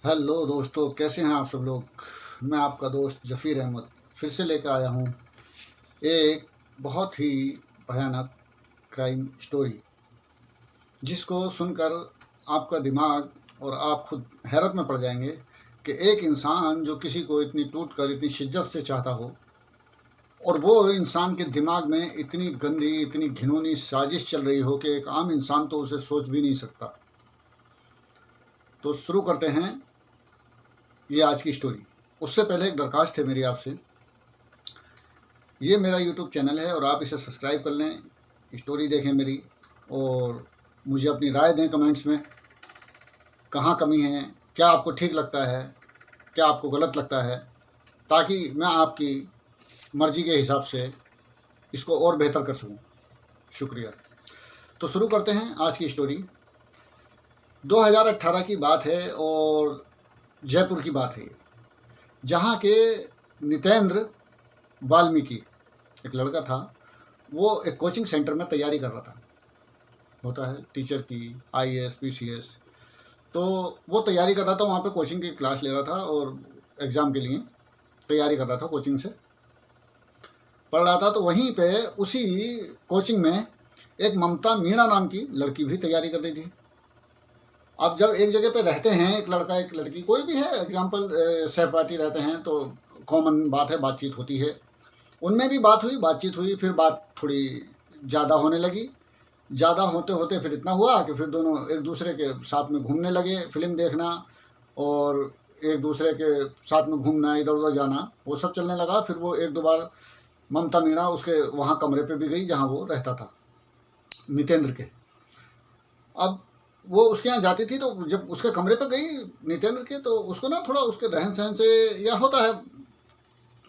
Hello दोस्तों, कैसे हैं आप सब लोग। मैं आपका दोस्त जफ़ीर अहमद फिर से लेकर आया हूँ एक बहुत ही भयानक क्राइम स्टोरी, जिसको सुनकर आपका दिमाग और आप खुद हैरत में पड़ जाएंगे कि एक इंसान जो किसी को इतनी टूट कर इतनी शिद्दत से चाहता हो, और वो इंसान के दिमाग में इतनी गंदी इतनी घिनौनी साजिश चल रही हो कि एक आम इंसान तो उसे सोच भी नहीं सकता। तो शुरू करते हैं ये आज की स्टोरी। उससे पहले एक दरख्वास्त है मेरी आपसे। ये मेरा यूट्यूब चैनल है और आप इसे सब्सक्राइब कर लें, स्टोरी देखें मेरी, और मुझे अपनी राय दें कमेंट्स में। कहाँ कमी है, क्या आपको ठीक लगता है, क्या आपको गलत लगता है, ताकि मैं आपकी मर्ज़ी के हिसाब से इसको और बेहतर कर सकूं। शुक्रिया। तो शुरू करते हैं आज की स्टोरी। 2018 की बात है और जयपुर की बात है, जहाँ के नितेंद्र वाल्मीकि एक लड़का था। वो एक कोचिंग सेंटर में तैयारी कर रहा था, होता है टीचर की, आईएएस पीसीएस। तो वो तैयारी कर रहा था, वहाँ पे कोचिंग की क्लास ले रहा था और एग्ज़ाम के लिए तैयारी कर रहा था, कोचिंग से पढ़ रहा था। तो वहीं पे उसी कोचिंग में एक ममता मीणा नाम की लड़की भी तैयारी कर रही थी। अब जब एक जगह पे रहते हैं, एक लड़का एक लड़की, कोई भी है एग्जाम्पल, सहपाठी रहते हैं, तो कॉमन बात है, बातचीत होती है। उनमें भी बातचीत हुई, फिर बात थोड़ी ज़्यादा होने लगी। ज़्यादा होते होते फिर इतना हुआ कि फिर दोनों एक दूसरे के साथ में घूमने लगे, फिल्म देखना और एक दूसरे के साथ में घूमना, इधर उधर जाना, वो सब चलने लगा। फिर वो एक दो बार ममता मीणा उसके वहाँ कमरे पे भी गई जहाँ वो रहता था, नितेंद्र के। अब वो उसके यहाँ जाती थी, तो जब उसके कमरे पे गई नितेंद्र के, तो उसको ना थोड़ा उसके रहन सहन से या होता है,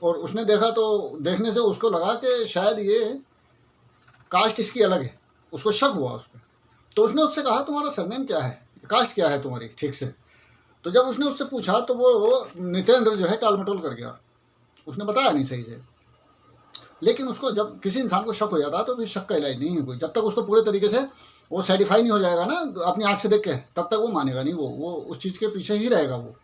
और उसने देखा, तो देखने से उसको लगा कि शायद ये कास्ट इसकी अलग है। उसको शक हुआ उस पर। तो उसने उससे कहा, तुम्हारा सरनेम क्या है, कास्ट क्या है तुम्हारी ठीक से। तो जब उसने उससे पूछा तो वो नितेंद्र जो है टालमटोल कर गया, उसने बताया नहीं सही से। लेकिन उसको जब किसी इंसान को शक हो जाता है तो फिर शक का इलाज नहीं है कोई, जब तक उसको पूरे तरीके से वो सेटिफाई नहीं हो जाएगा ना अपनी आँख से देख के, तब तक वो मानेगा नहीं, वो उस चीज़ के पीछे ही रहेगा वो।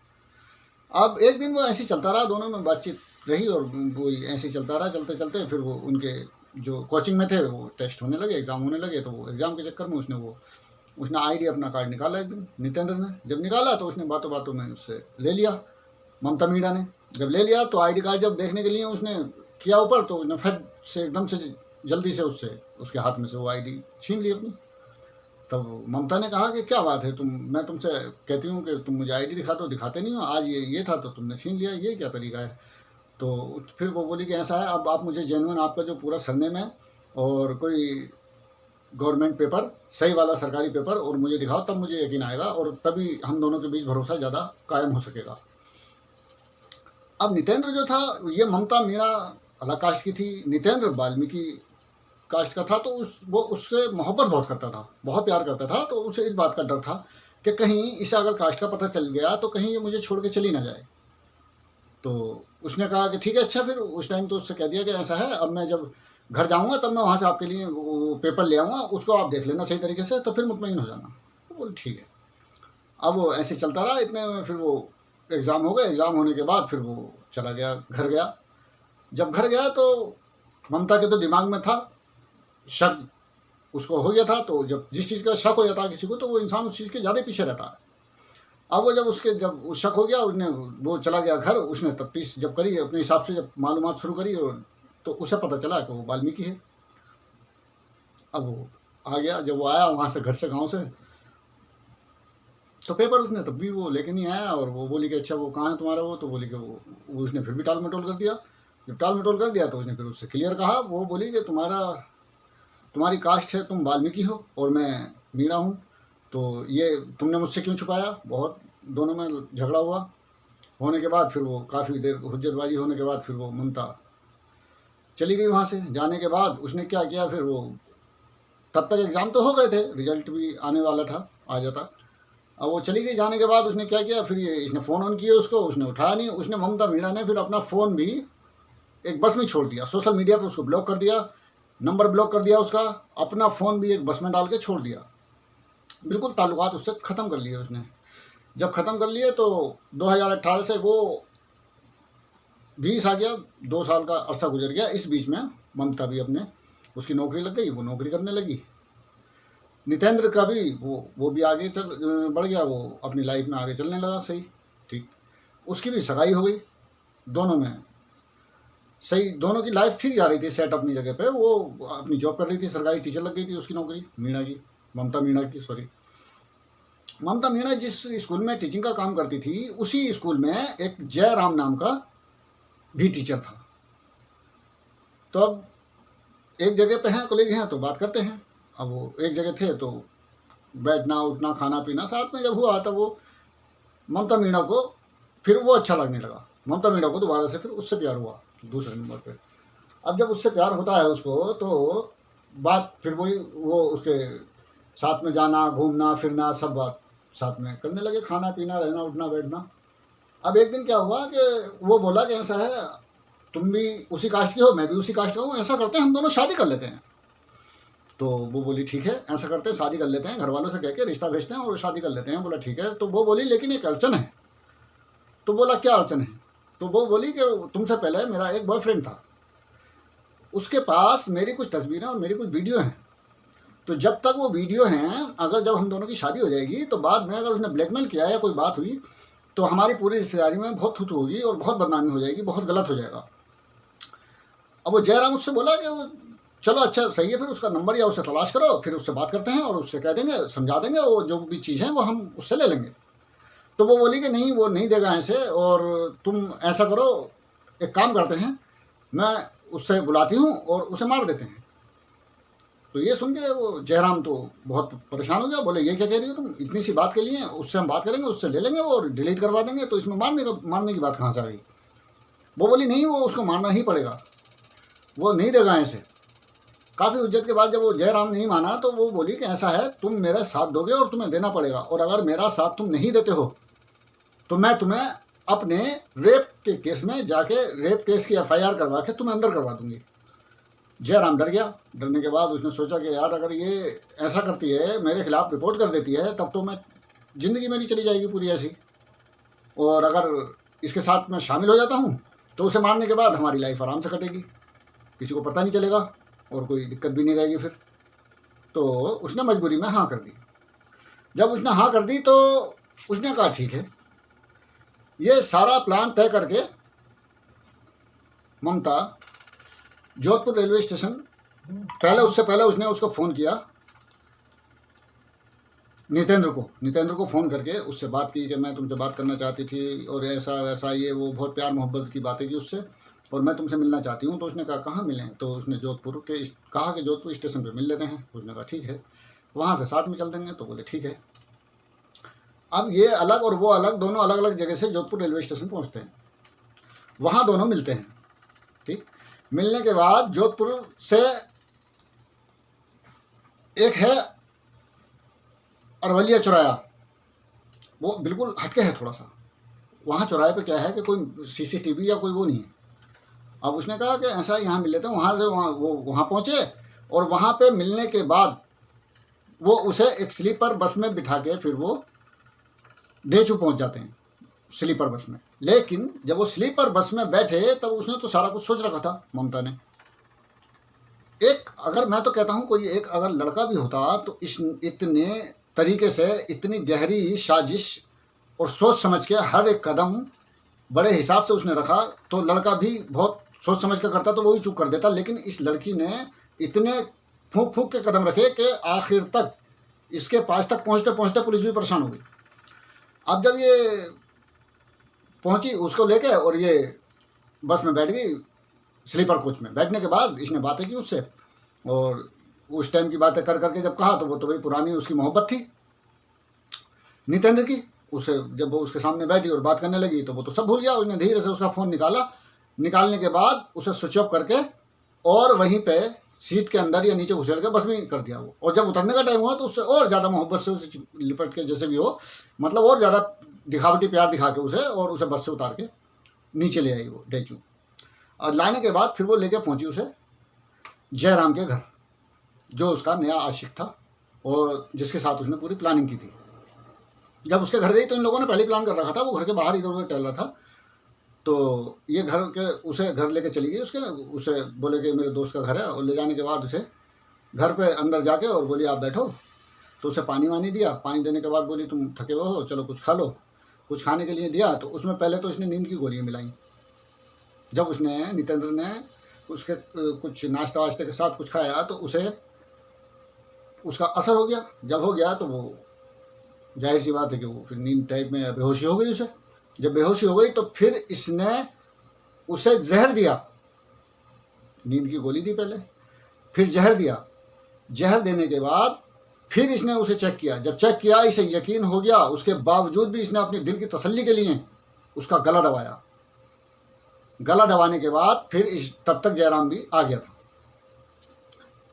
अब एक दिन वो ऐसे ही चलता रहा, दोनों में बातचीत रही और वो ऐसे ही चलता रहा। चलते चलते फिर वो उनके जो कोचिंग में थे वो टेस्ट होने लगे, एग्ज़ाम होने लगे। तो वो एग्ज़ाम के चक्कर में उसने आईडी अपना कार्ड निकाला एक दिन, नितेंद्र ने जब निकाला तो उसने बातों बातों में उससे ले लिया, ममता मीणा ने। जब ले लिया तो आईडी कार्ड जब देखने के लिए उसने किया ऊपर, तो उसने फट से एकदम से जल्दी से उससे उसके हाथ में से वो आईडी छीन ली अपनी। तब ममता ने कहा कि क्या बात है, मैं तुमसे कहती हूँ कि तुम मुझे आईडी दिखा दो, दिखाते नहीं हो, आज ये था तो तुमने छीन लिया, ये क्या तरीका है। तो फिर वो बोली कि ऐसा है, अब आप मुझे जेन्युइन आपका जो पूरा सरनेम है और कोई गवर्नमेंट पेपर, सही वाला सरकारी पेपर, और मुझे दिखाओ, तब मुझे यकीन आएगा और तभी हम दोनों के बीच भरोसा ज़्यादा कायम हो सकेगा। अब नितेंद्र जो था, ये ममता मीणा अलग कास्ट की थी, नितेंद्र वाल्मीकि कास्ट का था। तो वो उससे मोहब्बत बहुत करता था, बहुत प्यार करता था। तो उसे इस बात का डर था कि कहीं इसे अगर कास्ट का पता चल गया तो कहीं ये मुझे छोड़ के चली ना जाए। तो उसने कहा कि ठीक है, अच्छा। फिर उस टाइम तो उससे कह दिया कि ऐसा है, अब मैं जब घर जाऊंगा तब मैं वहाँ से आपके लिए वो पेपर ले आऊँगा, उसको आप देख लेना सही तरीके से, तो फिर मुतमईन हो जाना। तो बोले ठीक है। अब वो ऐसे चलता रहा, इतने में फिर वो एग्ज़ाम हो गए। एग्ज़ाम होने के बाद फिर वो चला गया, घर गया। जब घर गया तो ममता के तो दिमाग में था, शक उसको हो गया था। तो जब जिस चीज़ का शक हो जाता है किसी को, तो वो इंसान उस चीज़ के ज़्यादा पीछे रहता है। अब वो जब वो शक हो गया, वो चला गया घर। उसने तफ्तीश जब करी अपने हिसाब से, जब मालूमात शुरू करी, और तो उसे पता चला कि वो वाल्मीकि है। अब वो आ गया, जब वो आया वहाँ से, घर से, गाँव से, तो पेपर उसने तब भी वो लेके नहीं आया। और वो बोली कि अच्छा वो कहाँ है तुम्हारा, वो तो बोली कि वो उसने फिर भी टाल मटोल कर दिया। जब टाल मटोल कर दिया तो उसने फिर उससे क्लियर कहा, वो बोली कि तुम्हारी कास्ट है, तुम वाल्मीकि हो और मैं मीणा हूँ, तो ये तुमने मुझसे क्यों छुपाया। बहुत दोनों में झगड़ा हुआ। होने के बाद फिर वो काफ़ी देर हुज्जतबाजी होने के बाद फिर वो ममता चली गई वहाँ से। जाने के बाद उसने क्या किया, फिर वो तब तक एग्ज़ाम तो हो गए थे, रिजल्ट भी आने वाला था, आ जाता। अब वो चली गई। जाने के बाद उसने क्या किया, फिर ये इसने फ़ोन ऑन किया उसको, उसने उठाया नहीं। उसने, ममता मीणा ने, फिर अपना फ़ोन भी एक बस में छोड़ दिया, सोशल मीडिया पे उसको ब्लॉक कर दिया, नंबर ब्लॉक कर दिया उसका, अपना फ़ोन भी एक बस में डाल के छोड़ दिया। बिल्कुल ताल्लुकात उससे ख़त्म कर लिए उसने। जब ख़त्म कर लिए तो 2018 से वो 20 आ गया, 2 साल का अरसा गुजर गया। इस बीच में ममता भी अपने उसकी नौकरी लग गई, वो नौकरी करने लगी। नितेंद्र का भी वो भी आगे बढ़ गया, वो अपनी लाइफ में आगे चलने लगा सही ठीक। उसकी भी सगाई हो गई, दोनों में सही, दोनों की लाइफ ठीक जा रही थी सेट अपनी जगह पे। वो अपनी जॉब कर रही थी, सरकारी टीचर लग गई थी उसकी नौकरी, मीणा की, ममता मीणा की, सॉरी ममता मीणा जिस स्कूल में टीचिंग का काम करती थी उसी स्कूल में एक जयराम नाम का भी टीचर था। तो अब एक जगह पे हैं, कॉलेज हैं तो बात करते हैं। अब वो एक जगह थे तो बैठना उठना खाना पीना साथ में जब हुआ तो वो ममता मीणा को फिर वो अच्छा लगने लगा। ममता मीणा को दोबारा से फिर उससे प्यार हुआ दूसरे नंबर पे। अब जब उससे प्यार होता है उसको तो बात फिर वही, वो उसके साथ में जाना घूमना फिरना सब बात साथ में करने लगे, खाना पीना रहना उठना बैठना। अब एक दिन क्या हुआ कि वो बोला कि ऐसा है, तुम भी उसी कास्ट के हो, मैं भी उसी कास्ट का हूँ, ऐसा करते हैं हम दोनों शादी कर लेते हैं। तो वो बोली ठीक है ऐसा करते हैं, शादी कर लेते हैं, घर वालों से कह के रिश्ता भेजते हैं और शादी कर लेते हैं। बोला ठीक है। तो वो बोली लेकिन एक अड़चन है। तो बोला क्या अड़चन है? तो वो बोली कि तुमसे पहले मेरा एक बॉयफ्रेंड था, उसके पास मेरी कुछ तस्वीरें और मेरी कुछ वीडियो हैं। तो जब तक वो वीडियो हैं, अगर जब हम दोनों की शादी हो जाएगी तो बाद में अगर उसने ब्लैकमेल किया या कोई बात हुई तो हमारी पूरी रिश्तेदारी में बहुत थूथू होगी और बहुत बदनामी हो जाएगी, बहुत गलत हो जाएगा। अब वो जयराम उससे बोला कि वो चलो अच्छा सही है, फिर उसका नंबर या उससे तलाश करो, फिर उससे बात करते हैं और उससे कह देंगे, समझा देंगे, वो जो भी चीज़ है वो हम उससे ले लेंगे। तो वो बोली कि नहीं वो नहीं देगा ऐसे, और तुम ऐसा करो, एक काम करते हैं, मैं उससे बुलाती हूँ और उसे मार देते हैं। तो ये सुन के वो जयराम तो बहुत परेशान हो गया, बोले ये क्या कह रही हो तुम, इतनी सी बात के लिए उससे हम बात करेंगे, उससे ले लेंगे और डिलीट करवा देंगे, तो इसमें मारने की बात कहाँ से आ गई? वो बोली नहीं वो उसको मारना ही पड़ेगा, वो नहीं देगा ऐसे। काफ़ी उज्जत के बाद जब वो जयराम नहीं माना तो वो बोली कि ऐसा है, तुम मेरा साथ दोगे और तुम्हें देना पड़ेगा, और अगर मेरा साथ तुम नहीं देते हो तो मैं तुम्हें अपने रेप के केस में जाके रेप केस की FIR करवा के तुम्हें अंदर करवा दूंगी। जयराम डर गया। डरने के बाद उसने सोचा कि यार अगर ये ऐसा करती है, मेरे खिलाफ रिपोर्ट कर देती है, तब तो मैं ज़िंदगी मेरी चली जाएगी पूरी ऐसी, और अगर इसके साथ मैं शामिल हो जाता हूँ तो उसे मारने के बाद हमारी लाइफ आराम से कटेगी, किसी को पता नहीं चलेगा और कोई दिक्कत भी नहीं रहेगी फिर। तो उसने मजबूरी में हाँ कर दी। जब उसने हाँ कर दी तो उसने कहा ठीक है। ये सारा प्लान तय करके ममता जोधपुर रेलवे स्टेशन, उससे पहले उसने उसको फ़ोन किया, नितेंद्र को फ़ोन करके उससे बात की कि मैं तुमसे बात करना चाहती थी और ऐसा वैसा, ये वो बहुत प्यार मोहब्बत की बातें की उससे, और मैं तुमसे मिलना चाहती हूँ। तो उसने कहा कहाँ मिलें? तो उसने कहा कि जोधपुर स्टेशन पे मिल लेते हैं। उसने कहा ठीक है, वहाँ से साथ में चल देंगे। तो बोले ठीक है। अब ये अलग और वो अलग, दोनों अलग अलग जगह से जोधपुर रेलवे स्टेशन पहुँचते हैं, वहाँ दोनों मिलते हैं। ठीक, मिलने के बाद जोधपुर से एक है अरवलिया चौराया, वो बिल्कुल हटके है थोड़ा सा। वहाँ चौराहे पे क्या है कि कोई CCTV या कोई वो नहीं है। अब उसने कहा कि ऐसा यहाँ मिल लेते हैं। वहाँ से वहाँ पहुँचे और वहाँ पे मिलने के बाद वो उसे एक स्लीपर बस में बिठा के फिर वो डेचू पहुँच जाते हैं स्लीपर बस में। लेकिन जब वो स्लीपर बस में बैठे तब उसने तो सारा कुछ सोच रखा था ममता ने। अगर मैं तो कहता हूँ कोई एक अगर लड़का भी होता तो इतने तरीके से, इतनी गहरी साजिश और सोच समझ के हर एक कदम बड़े हिसाब से उसने रखा, तो लड़का भी बहुत सोच समझ के करता तो वो ही चूक कर देता। लेकिन इस लड़की ने इतने फूंक फूंक के कदम रखे कि आखिर तक इसके पास तक पहुँचते पहुँचते पुलिस भी परेशान हो गई। अब जब ये पहुँची उसको लेके और ये बस में बैठ गई, स्लीपर कोच में बैठने के बाद इसने बातें की उससे, और उस टाइम की बातें कर करके जब कहा तो वो तो भाई पुरानी उसकी मोहब्बत थी नितेंद्र की। उसे जब वो उसके सामने बैठी और बात करने लगी तो वो तो सब भूल गया। उसने धीरे से उसका फ़ोन निकाला, निकालने के बाद उसे स्विच ऑफ करके और वहीं पे सीट के अंदर या नीचे घुसेड़ के बस में कर दिया वो। और जब उतरने का टाइम हुआ तो उससे और ज़्यादा मोहब्बत से उसे लिपट के, जैसे भी हो, मतलब और ज़्यादा दिखावटी प्यार दिखा के और उसे बस से उतार के नीचे ले आई वो डेचू। और लाने के बाद फिर वो लेके पहुंची उसे जयराम के घर, जो उसका नया आशिक था और जिसके साथ उसने पूरी प्लानिंग की थी। जब उसके घर गई तो इन लोगों ने पहले प्लान कर रखा था, वो घर के बाहर इधर उधर टहल रहा था, तो ये घर के उसे घर लेके चली गई, उसे बोले कि मेरे दोस्त का घर है, और ले जाने के बाद उसे घर पे अंदर जाके और बोली आप बैठो, तो उसे पानी वानी दिया। पानी देने के बाद बोली तुम थके हुए हो, चलो कुछ खा लो। कुछ खाने के लिए दिया, तो उसमें पहले तो उसने नींद की गोलियाँ मिलाई। जब उसने नितेंद्र ने उसके कुछ नाश्ता वाश्ते के साथ कुछ खाया, तो उसे उसका असर हो गया। जब हो गया तो वो जाहिर सी बात है कि वो फिर नींद टाइप में बेहोशी हो गई उसे। जब बेहोशी हो गई तो फिर इसने उसे जहर दिया, नींद की गोली दी पहले, फिर जहर दिया। जहर देने के बाद फिर इसने उसे चेक किया। जब चेक किया, इसे यकीन हो गया, उसके बावजूद भी इसने अपनी दिल की तसल्ली के लिए उसका गला दबाया। गला दबाने के बाद फिर तब तक जयराम भी आ गया था।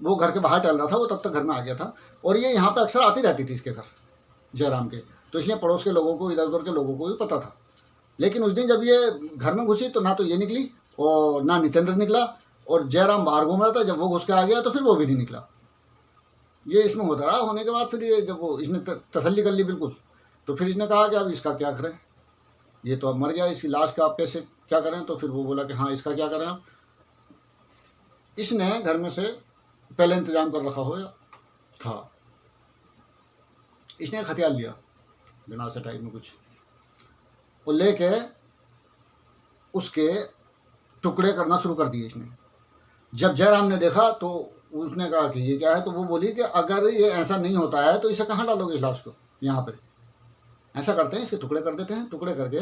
वो घर के बाहर टहल रहा था, वो तब तक घर में आ गया था। और ये यहाँ पे अक्सर आती रहती थी इसके घर, जयराम के, तो इसलिए पड़ोस के लोगों को, इधर उधर के लोगों को भी पता था। लेकिन उस दिन जब ये घर में घुसी तो ना तो ये निकली और ना नितेंद्र निकला, और जयराम बाहर घूम रहा था। जब वो घुस के आ गया तो फिर वो भी नहीं निकला। ये इसमें होता रहा। होने के बाद फिर ये जब वो इसने तसल्ली कर ली बिल्कुल, तो फिर इसने कहा कि अब इसका क्या करें, ये तो अब मर गया, इसकी लाश का आप कैसे क्या करें। तो फिर वो बोला कि हाँ इसका क्या करें आप। इसने घर में से पहले इंतजाम कर रखा हो था। इसने एक हथियार लिया गनासा टाइप में कुछ, और लेके उसके टुकड़े करना शुरू कर दिए इसने। जब जयराम ने देखा तो उसने कहा कि ये क्या है, तो वो बोली कि अगर ये ऐसा नहीं होता है तो इसे कहाँ डालोगे इस लाश को, यहाँ पे ऐसा करते हैं इसके टुकड़े कर देते हैं, टुकड़े करके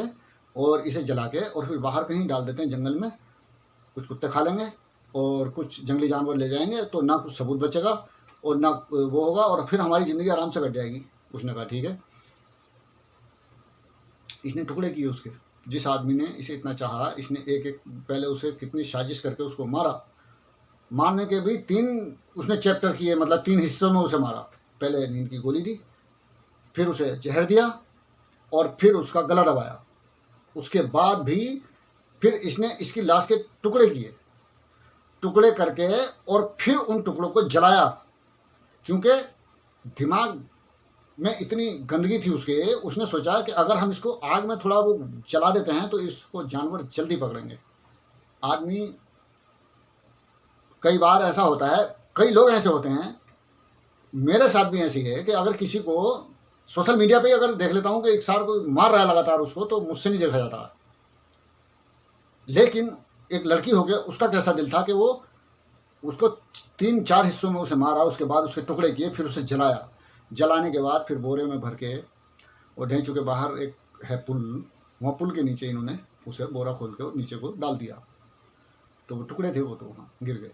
और इसे जला के और फिर बाहर कहीं डाल देते हैं जंगल में, कुछ कुत्ते खा लेंगे और कुछ जंगली जानवर ले जाएंगे, तो ना कुछ सबूत बचेगा और ना वो होगा, और फिर हमारी ज़िंदगी आराम से कट जाएगी। उसने कहा ठीक है। इसने टुकड़े किए उसके, जिस आदमी ने इसे इतना चाहा, इसने एक एक पहले उसे कितनी साजिश करके उसको मारा। मारने के भी 3 उसने चैप्टर किए, मतलब 3 हिस्सों में उसे मारा। पहले नींद की गोली दी, फिर उसे जहर दिया और फिर उसका गला दबाया। उसके बाद भी फिर इसने इसकी लाश के टुकड़े किए, टुकड़े करके और फिर उन टुकड़ों को जलाया, क्योंकि दिमाग में इतनी गंदगी थी उसके। उसने सोचा कि अगर हम इसको आग में थोड़ा वो जला देते हैं तो इसको जानवर जल्दी पकड़ेंगे। आदमी कई बार ऐसा होता है, कई लोग ऐसे होते हैं, मेरे साथ भी ऐसी है कि अगर किसी को सोशल मीडिया पे अगर देख लेता हूँ कि एक सार को मार रहा है लगातार उसको, तो मुझसे नहीं देखा जाता। लेकिन एक लड़की हो गया, उसका कैसा दिल था कि वो उसको 3-4 हिस्सों में उसे मारा, उसके बाद उसके टुकड़े किए, फिर उसे जलाया। जलाने के बाद फिर बोरे में भर के और ढेंचू के बाहर एक है पुल, वहाँ पुल के नीचे इन्होंने उसे बोरा खोल के नीचे को डाल दिया। तो वो टुकड़े थे वो तो वहाँ गिर गए।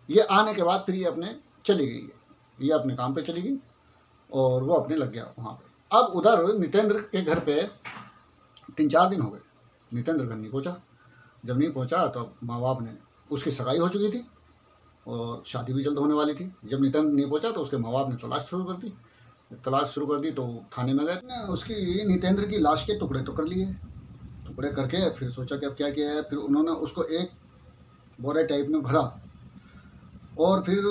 ये आने के बाद फिर ये अपने चली गई, ये अपने काम पे चली गई और वो अपने लग गया वहाँ पे। अब उधर नितेंद्र के घर पे 3-4 दिन हो गए, नितेंद्र घर नहीं पहुँचा। जब नहीं पहुँचा तो माँ बाप ने, उसकी सगाई हो चुकी थी और शादी भी जल्द होने वाली थी। जब नितेंद्र नहीं पहुँचा तो उसके माँ बाप ने तलाश शुरू कर दी। तलाश शुरू कर दी तो थाने में गए, उसकी नितेंद्र की लाश के टुकड़े तो कर लिए। टुकड़े करके फिर सोचा कि अब क्या किया है। फिर उन्होंने उसको एक बोरे टाइप में भरा, और फिर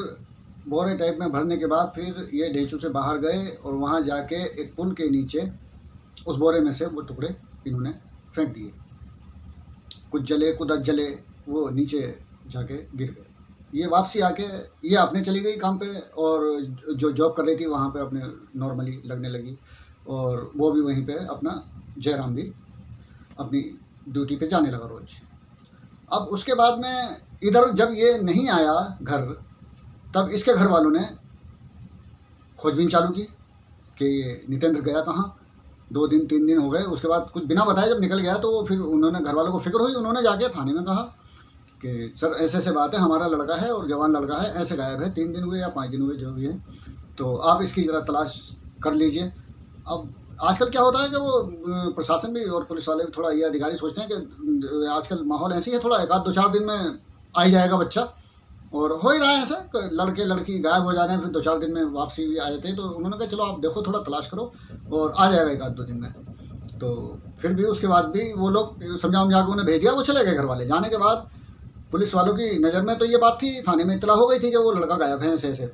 बोरे टाइप में भरने के बाद फिर ये ढेंचू से बाहर गए और वहाँ जाके एक पुल के नीचे उस बोरे में से वो टुकड़े इन्होंने फेंक दिए। कुछ जले कुछ जले, वो नीचे जाके गिर गए। ये वापसी आके ये अपने चली गई काम पे, और जो जॉब कर रही थी वहाँ पे अपने नॉर्मली लगने लगी, और वो भी वहीं पे अपना, जयराम भी अपनी ड्यूटी पे जाने लगा रोज। अब उसके बाद में इधर जब ये नहीं आया घर, तब इसके घर वालों ने खोजबीन चालू की कि ये नितेंद्र गया कहाँ। 2 दिन 3 दिन हो गए, उसके बाद कुछ बिना बताए जब निकल गया तो फिर उन्होंने, घर वालों को फिक्र हुई, उन्होंने जाके थाने में कहा कि सर ऐसे ऐसे बात है, हमारा लड़का है और जवान लड़का है, ऐसे गायब है, 3 दिन हुए या 5 दिन हुए जो भी है, तो आप इसकी ज़रा तलाश कर लीजिए। अब आजकल क्या होता है कि वो प्रशासन भी और पुलिस वाले भी थोड़ा, ये अधिकारी सोचते हैं कि आजकल माहौल ऐसी है, थोड़ा 1-2 4 दिन में आ ही जाएगा बच्चा, और हो ही रहा है ऐसा। लड़के लड़की गायब हो जा रहे हैं, फिर 2-4 दिन में वापसी भी आ जाते हैं। तो उन्होंने कहा चलो आप देखो, थोड़ा तलाश करो और आ जाएगा 1-2 दिन में। तो फिर भी उसके बाद भी वो लोग समझा के उन्हें भेज दिया, वो चले गए घर वाले। जाने के बाद पुलिस वालों की नज़र में तो ये बात थी, थाने में इत्तला हो गई थी कि वो लड़का गायब है ऐसे ऐसे।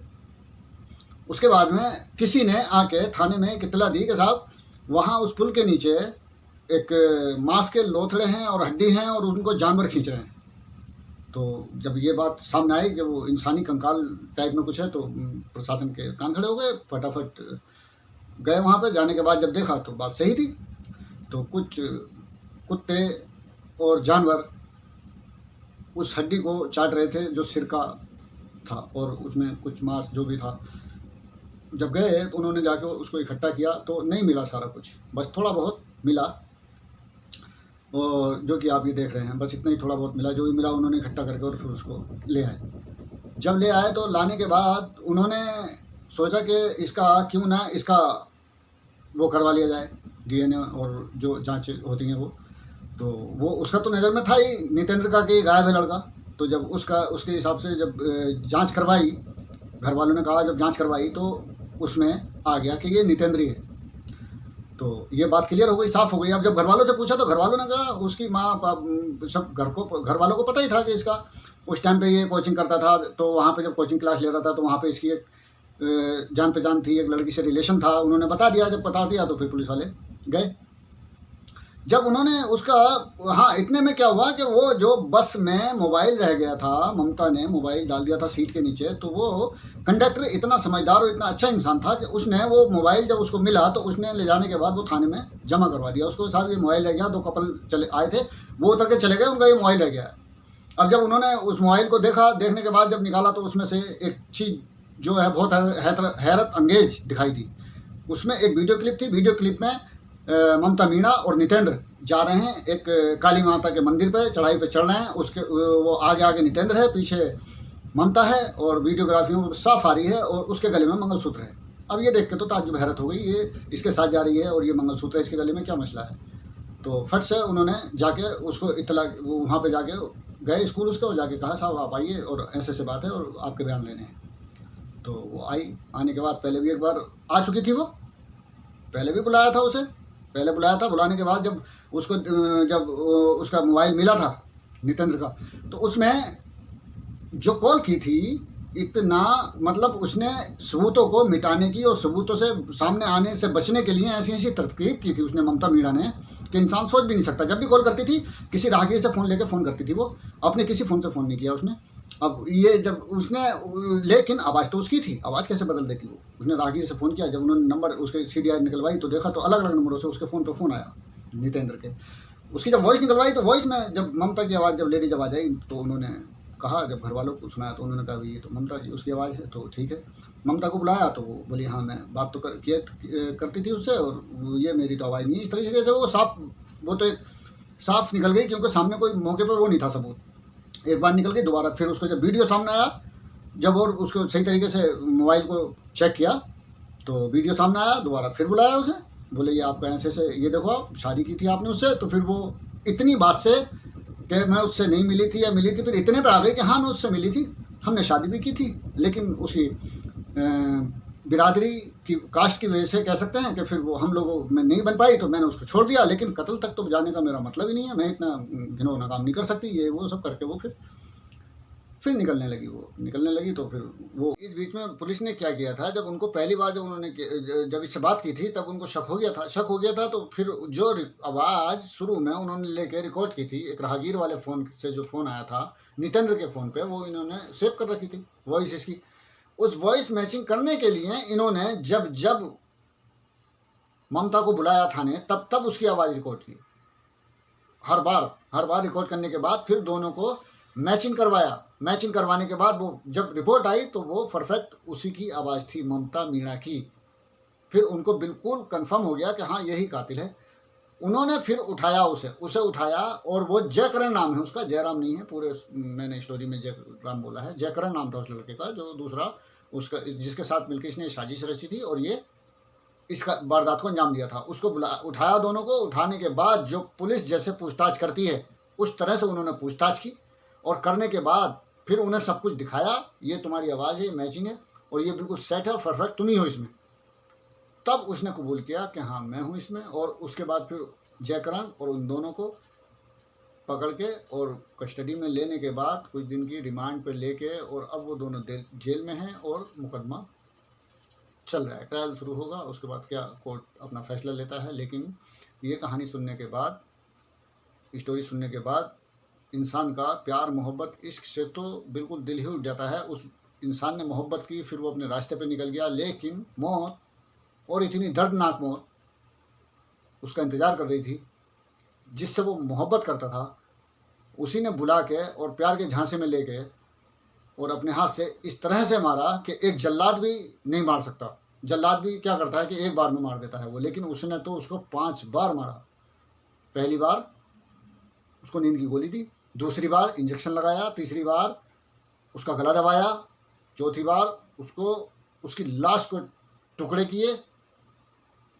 उसके बाद में किसी ने आके थाने में एक इत्तला दी कि साहब वहाँ उस पुल के नीचे एक मांस के लोथड़े हैं और हड्डी हैं और उनको जानवर खींच रहे हैं। तो जब ये बात सामने आई कि वो इंसानी कंकाल टाइप में कुछ है, तो प्रशासन के कान खड़े हो गए, फटाफट गए वहाँ पे। जाने के बाद जब देखा तो बात सही थी। तो कुछ कुत्ते और जानवर उस हड्डी को चाट रहे थे जो सिरका था, और उसमें कुछ मांस जो भी था। जब गए तो उन्होंने जाके उसको इकट्ठा किया तो नहीं मिला सारा कुछ, बस थोड़ा बहुत मिला, और जो कि आप ये देख रहे हैं, बस इतना ही थोड़ा बहुत मिला। जो भी मिला उन्होंने इकट्ठा करके और फिर उसको ले आए। जब ले आए तो लाने के बाद उन्होंने सोचा कि इसका क्यों ना इसका वो करवा लिया जाए, डीएनए और जो जांच होती हैं वो। तो वो उसका तो नज़र में था ही नितेंद्र का कि गायब है लड़का। तो जब उसके हिसाब से जब जांच करवाई, घर वालों ने कहा, जब जांच करवाई तो उसमें आ गया कि ये नितेंद्र ही है। तो ये बात क्लियर हो गई, साफ हो गई। अब जब घर वालों से पूछा तो घर वालों ने कहा, उसकी माँ सब घर वालों को पता ही था कि इसका उस टाइम पे ये कोचिंग करता था। तो वहाँ पे जब कोचिंग क्लास ले रहा था तो वहाँ पे इसकी एक जान पहचान थी, एक लड़की से रिलेशन था। उन्होंने बता दिया। जब बता दिया तो फिर पुलिस वाले गए। जब उन्होंने उसका, हाँ, इतने में क्या हुआ कि वो जो बस में मोबाइल रह गया था, ममता ने मोबाइल डाल दिया था सीट के नीचे। तो वो कंडक्टर इतना समझदार और इतना अच्छा इंसान था कि उसने वो मोबाइल जब उसको मिला तो उसने ले जाने के बाद वो थाने में जमा करवा दिया उसको। साहब ये मोबाइल रह गया, 2 कपल चले आए थे, वो उतर के चले गए, उनका ये मोबाइल रह गया है। अब जब उन्होंने उस मोबाइल को देखा, देखने के बाद जब निकाला तो उसमें से एक चीज़ जो है बहुत हैरत अंगेज दिखाई दी। उसमें एक वीडियो क्लिप थी। वीडियो क्लिप में ममता, मीणा और नितेंद्र जा रहे हैं एक काली माता के मंदिर पे, चढ़ाई पे चढ़ रहे हैं। उसके वो आगे आगे नितेंद्र है, पीछे ममता है, और वीडियोग्राफी में साफ आ रही है, और उसके गले में मंगलसूत्र है। अब ये देख के तो ताज्जुब हैरत हो गई, ये इसके साथ जा रही है और ये मंगलसूत्र है इसके गले में, क्या मसला है। तो फट से उन्होंने जाके उसको इतला, वो वहाँ पे जाके गए स्कूल उसके, और जाके कहा, साहब आप आइए और ऐसे ऐसे बात है और आपके बयान लेने हैं। तो वो आई। आने के बाद पहले भी एक बार आ चुकी थी, वो पहले भी बुलाया था उसे, पहले बुलाया था। बुलाने के बाद जब उसको जब उसका मोबाइल मिला था नितेंद्र का, तो उसमें जो कॉल की थी, इतना मतलब उसने सबूतों को मिटाने की और सबूतों से सामने आने से बचने के लिए ऐसी ऐसी तरकीब की थी उसने, ममता, मीणा ने, कि इंसान सोच भी नहीं सकता। जब भी कॉल करती थी किसी राहगीर से फ़ोन लेके फ़ोन करती थी वो, अपने किसी फ़ोन से फ़ोन नहीं किया उसने। अब ये जब उसने, लेकिन आवाज़ तो उसकी थी, आवाज़ कैसे बदल देती वो। उसने राहगीर से फ़ोन किया, जब उन्होंने नंबर उसके CDR निकलवाई तो देखा तो अलग अलग नंबरों से उसके फ़ोन पर फ़ोन आया नितेंद्र के। उसकी जब वॉइस निकलवाई तो वॉइस में जब ममता की आवाज़, जब लेडी जब आ जाई, तो उन्होंने कहा, जब घर वालों को सुनाया तो उन्होंने कहा, ये तो ममता जी उसकी आवाज़ है। तो ठीक है, ममता को बुलाया तो वो बोली, हाँ मैं बात तो करती थी उससे, और ये मेरी तो आवाज़ नहीं है। इस तरीके से वो साफ, वो तो एक साफ निकल गई, क्योंकि सामने कोई मौके पर वो नहीं था सबूत। एक बार निकल गई, दोबारा फिर उसको जब वीडियो सामने आया, जब और उसको सही तरीके से मोबाइल को चेक किया तो वीडियो सामने आया, दोबारा फिर बुलाया उसे, बोले ये आपका ऐसे से, ये देखो आप शादी की थी आपने उससे। तो फिर वो इतनी बात से कि मैं उससे नहीं मिली थी या मिली थी, फिर इतने पे आ गई कि हाँ मैं उससे मिली थी, हमने शादी भी की थी, लेकिन उसकी बिरादरी की, कास्ट की वजह से कह सकते हैं कि फिर वो हम लोगों में नहीं बन पाई, तो मैंने उसको छोड़ दिया। लेकिन कत्ल तक तो जाने का मेरा मतलब ही नहीं है, मैं इतना घिनौना काम नहीं कर सकती, ये वो सब करके वो फिर निकलने लगी। वो निकलने लगी तो फिर वो, इस बीच में पुलिस ने क्या किया था, जब उनको पहली बार जब उन्होंने जब इससे बात की थी तब उनको शक हो गया था। तो फिर जो आवाज़ शुरू में उन्होंने लेके रिकॉर्ड की थी, एक राहगीर वाले फ़ोन से जो फ़ोन आया था नितेंद्र के फ़ोन पे, वो इन्होंने सेव कर रखी थी वॉइस इसकी। उस वॉइस मैचिंग करने के लिए इन्होंने जब जब ममता को बुलाया थाने, तब तब उसकी आवाज़ रिकॉर्ड की। हर बार रिकॉर्ड करने के बाद फिर दोनों को मैचिंग करवाया। मैचिंग करवाने के बाद वो जब रिपोर्ट आई तो वो परफेक्ट उसी की आवाज़ थी, ममता, मीणा की। फिर उनको बिल्कुल कंफर्म हो गया कि हाँ यही कातिल है। उन्होंने फिर उठाया उसे उठाया, और वो जयकरण नाम है उसका, जयराम नहीं है। पूरे मैंने स्टोरी में जयराम बोला है, जयकरण नाम था उस लड़के का, जो दूसरा उसका, जिसके साथ मिलकर इसने साजिश रची थी और ये इसका वारदात को अंजाम दिया था। उसको उठाया दोनों को। उठाने के बाद जो पुलिस जैसे पूछताछ करती है उस तरह से उन्होंने पूछताछ की, और करने के बाद फिर उन्हें सब कुछ दिखाया, ये तुम्हारी आवाज़ है, मैचिंग है, और ये बिल्कुल सेट है, परफेक्ट तुम ही हो इसमें। तब उसने कबूल किया कि हाँ मैं हूँ इसमें। और उसके बाद फिर जयकरण और उन दोनों को पकड़ के और कस्टडी में लेने के बाद कुछ दिन की रिमांड पर लेके, और अब वो दोनों जेल में हैं और मुकदमा चल रहा है, ट्रायल शुरू होगा, उसके बाद क्या कोर्ट अपना फैसला लेता है। लेकिन ये कहानी सुनने के बाद, स्टोरी सुनने के बाद इंसान का प्यार मोहब्बत इश्क से तो बिल्कुल दिल ही उठ जाता है। उस इंसान ने मोहब्बत की, फिर वो अपने रास्ते पे निकल गया, लेकिन मौत, और इतनी दर्दनाक मौत उसका इंतज़ार कर रही थी। जिससे वो मोहब्बत करता था उसी ने बुला के और प्यार के झांसे में लेके और अपने हाथ से इस तरह से मारा कि एक जल्लाद भी नहीं मार सकता। जल्लाद भी क्या करता है कि एक बार में मार देता है वो, लेकिन उसने तो उसको 5 बार मारा। पहली बार उसको नींद की गोली दी, दूसरी बार इंजेक्शन लगाया, तीसरी बार उसका गला दबाया, चौथी बार उसको उसकी लाश को टुकड़े किए,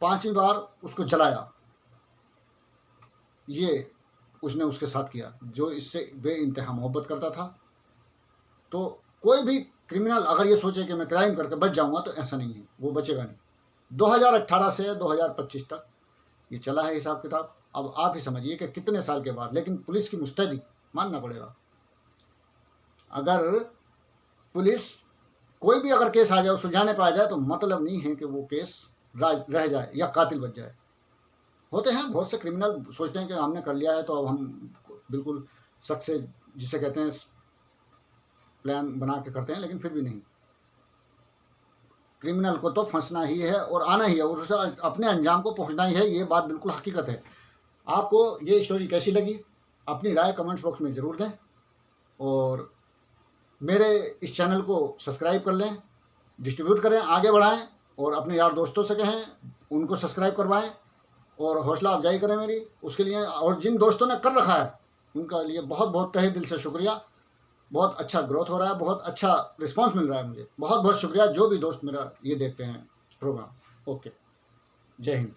5वीं बार उसको जलाया। ये उसने उसके साथ किया जो इससे बेइंतहा मोहब्बत करता था। तो कोई भी क्रिमिनल अगर ये सोचे कि मैं क्राइम करके बच जाऊंगा, तो ऐसा नहीं है, वो बचेगा नहीं। 2018 से 2025 तक ये चला है हिसाब किताब। अब आप ही समझिए कि कितने साल के बाद, लेकिन पुलिस की मुस्तैदी मानना पड़ेगा। अगर पुलिस कोई भी अगर केस आ जाए और सुलझाने पर आ जाए, तो मतलब नहीं है कि वो केस रह जाए या कातिल बच जाए। होते हैं बहुत से क्रिमिनल सोचते हैं कि हमने कर लिया है तो अब हम बिल्कुल सख्त से, जिसे कहते हैं प्लान बना के करते हैं, लेकिन फिर भी नहीं। क्रिमिनल को तो फंसना ही है और आना ही है और उसे अपने अंजाम को पहुंचना ही है। ये बात बिल्कुल हकीकत है। आपको ये स्टोरी कैसी लगी, अपनी राय कमेंट्स बॉक्स में ज़रूर दें, और मेरे इस चैनल को सब्सक्राइब कर लें, डिस्ट्रीब्यूट करें, आगे बढ़ाएं, और अपने यार दोस्तों से कहें उनको सब्सक्राइब करवाएं और हौसला अफजाई करें मेरी उसके लिए। और जिन दोस्तों ने कर रखा है उनका लिए बहुत बहुत तहे दिल से शुक्रिया। बहुत अच्छा ग्रोथ हो रहा है, बहुत अच्छा रिस्पांस मिल रहा है मुझे। बहुत बहुत शुक्रिया जो भी दोस्त मेरा ये देखते हैं प्रोग्राम। ओके, जय हिंद।